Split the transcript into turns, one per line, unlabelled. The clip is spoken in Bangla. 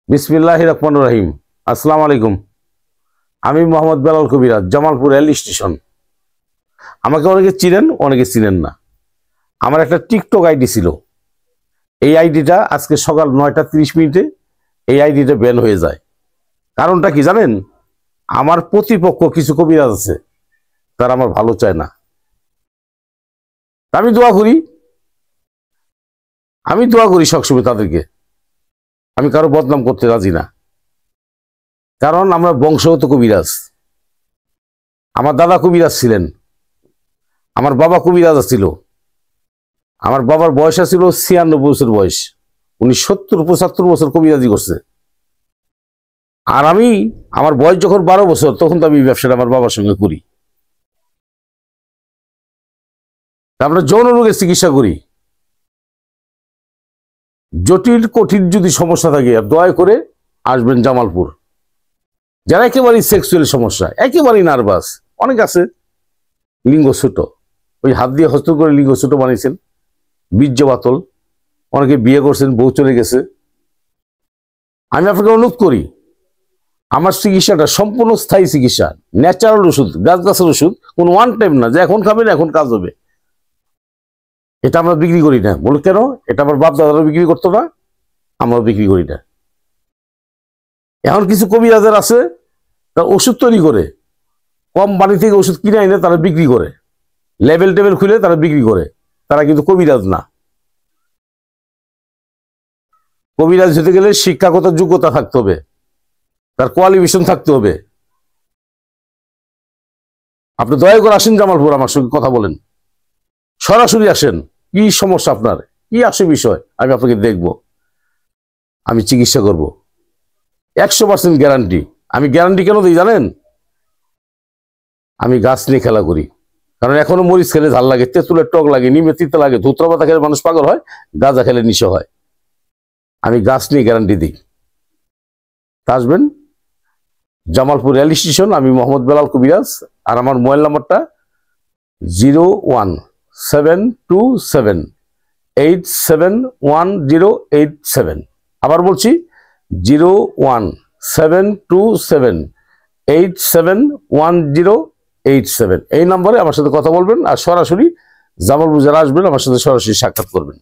বিসমিল্লাহির রহমানির রহিম। আসসালামু আলাইকুম। আমি মোহাম্মদ বেলাল কবিরাজ, জামালপুর রেল স্টেশন। আমাকে অনেকে চিনেন, অনেকে চিনেন না। আমার একটা টিকটক আইডি ছিল। এই আইডিটা আজকে সকাল 9:30 এই আইডিটা ব্যান হয়ে যায়। কারণটা কি জানেন? আমার প্রতিপক্ষ কিছু কবিরাজ আছে, তারা আমার ভালো চায় না। আমি দোয়া করি সবসময় তাদেরকে। আমি কারো বদনাম করতে রাজি না, কারণ আমরা বংশগত কবিরাজ। আমার দাদা কবিরাজ ছিলেন, আমার বাবা কবিরাজ ছিল। আমার বাবার বয়স ছিল 96 বছর বয়স। উনি 70-75 বছর কবিরাজি করছে। আর আমার বয়স যখন 12 বছর, তখন তো আমি ব্যবসাটা আমার বাবার সঙ্গে করি। আমরা যৌন রোগের চিকিৎসা করি। জটিল কঠিন যদি সমস্যা থাকে, দয়া করে আসবেন জামালপুর। যারা একেবারেই সেক্সুয়াল সমস্যা, একেবারেই নার্ভাস, অনেক আছে লিঙ্গ ছোট, ওই হাত দিয়ে হস্ত করে লিঙ্গ ছোট বানিয়েছেন, বীর্য বাতল, অনেকে বিয়ে করছেন, বউ চলে গেছে। আমি আপনাকে অনুরোধ করি, আমার চিকিৎসাটা সম্পূর্ণ স্থায়ী চিকিৎসা, ন্যাচারাল ওষুধ, গাছের ওষুধ, কোনো ওয়ান টাইম না যে এখন খাবেন এখন কাজ হবে। এটা আমরা বিক্রি করি না। বলে কেন? এটা আমার বাপ দাদারা বিক্রি করতো না, আমরাও বিক্রি করি না। এখন কিছু কবিরাজের আছে, তার ওষুধ তৈরি করে কম বাড়ি থেকে ওষুধ কিনে এনে তারা বিক্রি করে, লেবেল টেবেল খুলে তারা বিক্রি করে। তারা কিন্তু কবিরাজ না। কবিরাজ হতে গেলে শিক্ষাগত যোগ্যতা থাকতে হবে, তার কোয়ালিফিকেশন থাকতে হবে। আপনি দয়া করে আসেন জামালপুর, আমার সঙ্গে কথা বলেন, সরাসরি আসেন। কি সমস্যা আপনার, কি আসে বিষয়, আমি আপনাকে দেখব, আমি চিকিৎসা করব। 100% গ্যারান্টি। আমি গ্যারান্টি কেন দিই জানেন? আমি গাছ নিয়ে খেলা করি। কারণ এখনো মরিচ খেলে ঝাল লাগে, তেঁতুলের টক লাগে, নিমে তিতা লাগে, ধুতরা পাতা খেলে মানুষ পাগল হয়, গাঁজা খেলে নিশা হয়। আমি গাছ নিয়ে গ্যারান্টি দিই। আসবেন জামালপুর রেল স্টেশন। আমি মোহাম্মদ বেলাল কবিরাজ। আর আমার মোবাইল নাম্বারটা 01727871087। আবার বলছি 01727871087। এই নম্বরে আমার সাথে কথা বলবেন, আর সরাসরি জামালপুর যারা আসবেন আমার সাথে সরাসরি সাক্ষাৎ করবেন।